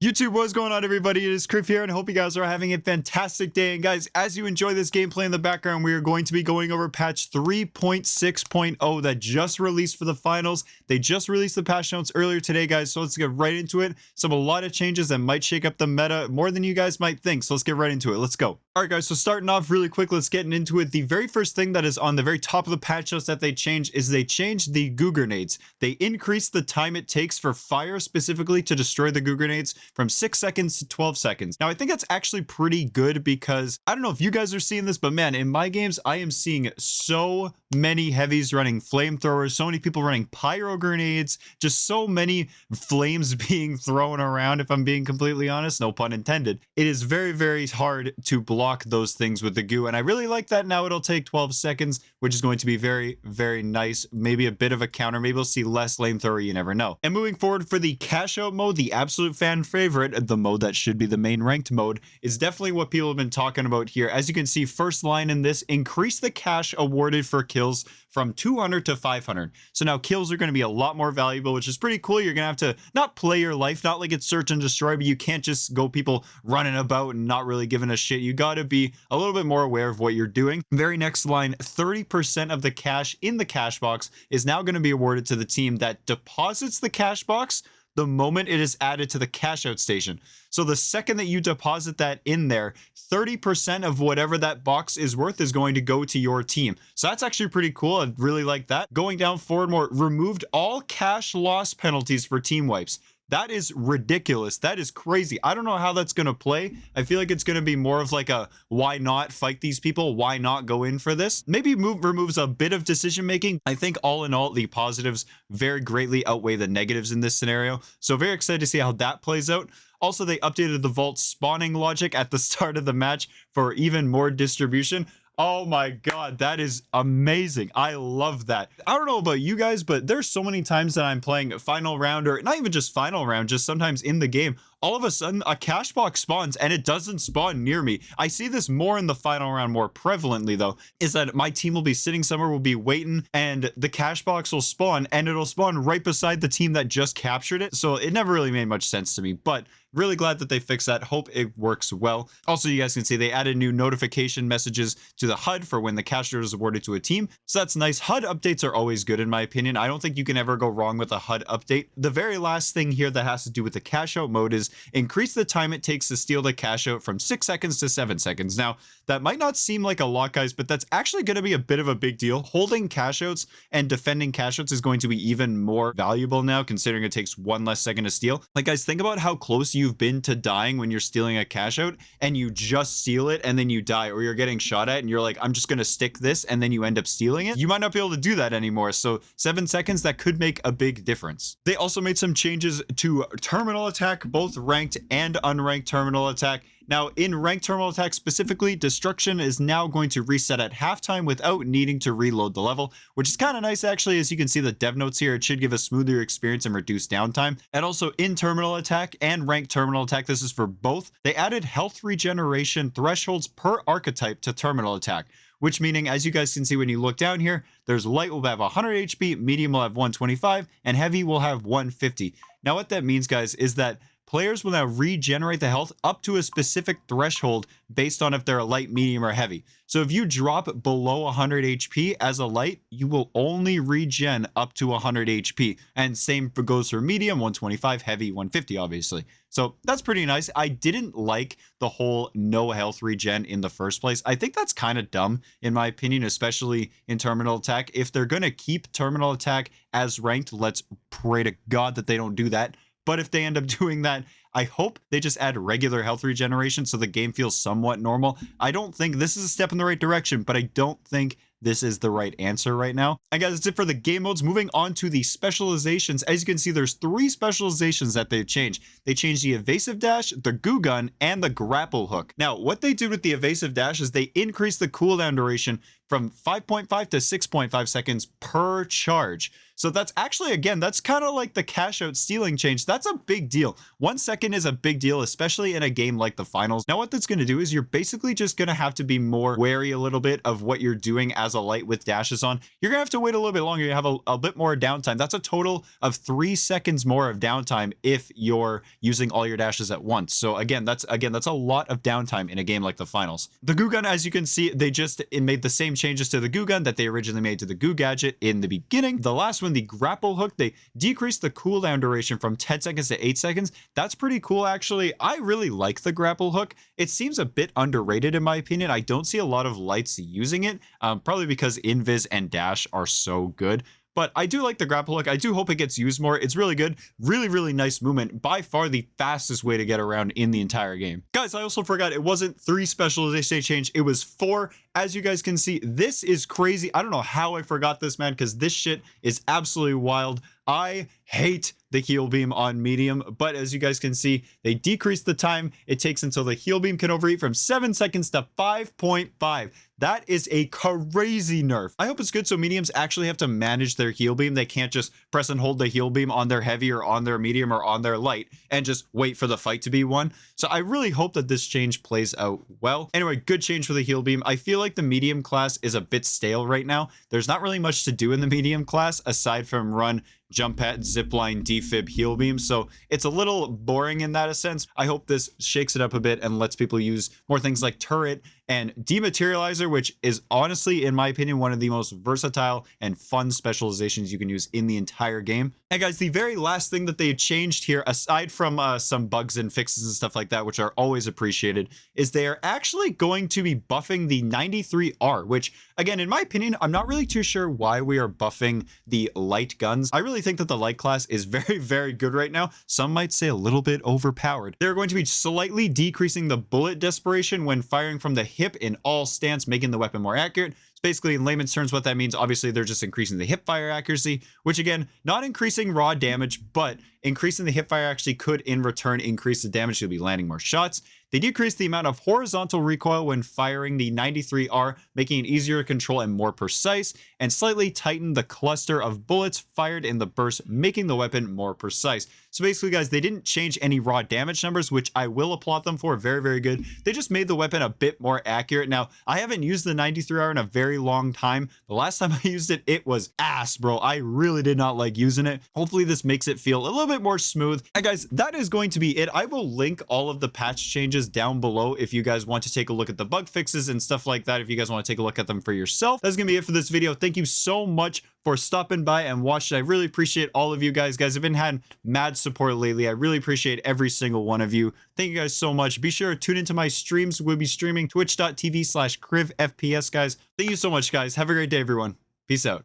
YouTube, what's going on, everybody? It is Criff here, and I hope you guys are having a fantastic day. And guys, as you enjoy this gameplay in the background, we are going to be going over patch 3.6.0 that just released for the finals. They just released the patch notes earlier today, guys, so let's get right into it. A lot of changes that might shake up the meta more than you guys might think, so let's get right into it. Let's go. All right, guys, so starting off really quick, let's get into it. The very first thing that is on the very top of the patch notes that they changed is they changed the goo grenades. They increased the time it takes for fire specifically to destroy the goo grenades from 6 seconds to 12 seconds. Now, I think that's actually pretty good because I don't know if you guys are seeing this, but man, in my games, I am seeing so many heavies running flamethrowers, so many people running pyro grenades, just so many flames being thrown around, if I'm being completely honest, no pun intended. It is very, very hard to block those things with the goo, and I really like that now it'll take 12 seconds, which is going to be very, very nice. Maybe a bit of a counter, maybe we'll see less flamethrower, you never know. And moving forward for the cash out mode, the absolute fan favorite, the mode that should be the main ranked mode, is definitely what people have been talking about here. As you can see, first line in this, increase the cash awarded for kills from 200 to 500. So now kills are going to be a lot more valuable, which is pretty cool. You're going to have to not play your life, not like it's search and destroy, but you can't just go people running about and not really giving a shit. You got to be a little bit more aware of what you're doing. Very next line, 30% of the cash in the cash box is now going to be awarded to the team that deposits the cash box the moment it is added to the cash out station. So the second that you deposit that in there, 30% of whatever that box is worth is going to go to your team. So that's actually pretty cool. I really like that. Going down forward more, removed all cash loss penalties for team wipes. That is ridiculous. That is crazy. I don't know how that's going to play. I feel like it's going to be more of like a why not fight these people? Why not go in for this? Maybe removes a bit of decision making. I think all in all, the positives very greatly outweigh the negatives in this scenario. So very excited to see how that plays out. Also, they updated the vault spawning logic at the start of the match for even more distribution. Oh my god, that is amazing. I love that. I don't know about you guys, but there's so many times that I'm playing final round, or not even just final round, just sometimes in the game, all of a sudden a cash box spawns and it doesn't spawn near me. I see this more in the final round more prevalently though, is that my team will be sitting somewhere, will be waiting, and the cash box will spawn, and it'll spawn right beside the team that just captured it. So it never really made much sense to me, but really glad that they fixed that. Hope it works well. Also, you guys can see they added new notification messages to the HUD for when the cash out is awarded to a team. So that's nice. HUD updates are always good in my opinion. I don't think you can ever go wrong with a HUD update. The very last thing here that has to do with the cash out mode is increase the time it takes to steal the cash out from 6 seconds to 7 seconds. Now, that might not seem like a lot, guys, but that's actually going to be a bit of a big deal. Holding cash outs and defending cash outs is going to be even more valuable now, considering it takes 1 less second to steal. Like, guys, think about how close you've been to dying when you're stealing a cash out and you just steal it and then you die, or you're getting shot at and you're like, I'm just going to stick this, and then you end up stealing it. You might not be able to do that anymore. So 7 seconds, that could make a big difference. They also made some changes to terminal attack, both ranked and unranked terminal attack. Now, in ranked terminal attack specifically, destruction is now going to reset at halftime without needing to reload the level, which is kind of nice actually. As you can see the dev notes here, it should give a smoother experience and reduce downtime. And also in terminal attack and ranked terminal attack, this is for both, they added health regeneration thresholds per archetype to terminal attack, which meaning, as you guys can see when you look down here, there's light will have 100 HP, medium will have 125, and heavy will have 150. Now what that means, guys, is that players will now regenerate the health up to a specific threshold based on if they're a light, medium, or heavy. So if you drop below 100 HP as a light, you will only regen up to 100 HP. And same goes for medium, 125, heavy, 150, obviously. So that's pretty nice. I didn't like the whole no health regen in the first place. I think that's kind of dumb, in my opinion, especially in terminal attack. If they're going to keep terminal attack as ranked, let's pray to God that they don't do that. But if they end up doing that, I hope they just add regular health regeneration so the game feels somewhat normal. I don't think this is a step in the right direction, but I don't think this is the right answer right now. And guys, that's it for the game modes. Moving on to the specializations. As you can see, there's 3 specializations that they've changed. They changed the evasive dash, the goo gun, and the grapple hook. Now, what they did with the evasive dash is they increased the cooldown duration from 5.5 to 6.5 seconds per charge. So that's actually, again, that's kind of like the cash out stealing change. That's a big deal. 1 second is a big deal, especially in a game like the finals. Now what that's going to do is you're basically just going to have to be more wary a little bit of what you're doing as a light with dashes on. You're going to have to wait a little bit longer. You have a bit more downtime. That's a total of 3 seconds more of downtime if you're using all your dashes at once. So again, that's a lot of downtime in a game like the finals. The goo gun, as you can see, they just made the same changes to the goo gun that they originally made to the goo gadget in the beginning. The last one, the grapple hook, they decreased the cooldown duration from 10 seconds to 8 seconds. That's pretty cool, actually. I really like the grapple hook. It seems a bit underrated in my opinion. I don't see a lot of lights using it, probably because invis and dash are so good. But I do like the grapple hook. I do hope it gets used more. It's really good. Really, really nice movement. By far the fastest way to get around in the entire game. Guys, I also forgot it wasn't 3 specialization change. It was 4. As you guys can see, this is crazy. I don't know how I forgot this, man, because this shit is absolutely wild. I hate the heal beam on medium, but as you guys can see, they decreased the time it takes until the heal beam can overheat from 7 seconds to 5.5. That is a crazy nerf. I hope it's good so mediums actually have to manage their heal beam. They can't just press and hold the heal beam on their heavy or on their medium or on their light and just wait for the fight to be won. So I really hope that this change plays out well. Anyway, good change for the heal beam. I feel like the medium class is a bit stale right now. There's not really much to do in the medium class aside from run jump pad, zipline, defib, heal beam. So it's a little boring in that sense. I hope this shakes it up a bit and lets people use more things like turret and dematerializer, which is honestly, in my opinion, one of the most versatile and fun specializations you can use in the entire game. And guys, the very last thing that they changed here, aside from some bugs and fixes and stuff like that, which are always appreciated, is they are actually going to be buffing the 93R, which again, in my opinion, I'm not really too sure why we are buffing the light guns. I really think that the light class is very, very good right now. Some might say a little bit overpowered. They're going to be slightly decreasing the bullet desperation when firing from the hip in all stance, making the weapon more accurate. Basically, in layman's terms, what that means, obviously, they're just increasing the hip fire accuracy, which again, not increasing raw damage, but increasing the hip fire actually could in return increase the damage. You'll be landing more shots. They decrease the amount of horizontal recoil when firing the 93R, making it easier to control and more precise, and slightly tighten the cluster of bullets fired in the burst, making the weapon more precise. So basically, guys, they didn't change any raw damage numbers, which I will applaud them for. Very, very good. They just made the weapon a bit more accurate. Now, I haven't used the 93R in a very long time. The last time I used it, it was ass, bro. I really did not like using it. Hopefully, this makes it feel a little bit more smooth. And guys, that is going to be it. I will link all of the patch changes down below if you guys want to take a look at the bug fixes and stuff like that. If you guys want to take a look at them for yourself, that's gonna be it for this video. Thank you so much for stopping by and watching. I really appreciate all of you guys. Guys have been had mad support lately. I really appreciate every single one of you. Thank you guys so much. Be sure to tune into my streams. We'll be streaming twitch.tv/CrivFPS, guys. Thank you so much, guys. Have a great day, everyone. Peace out.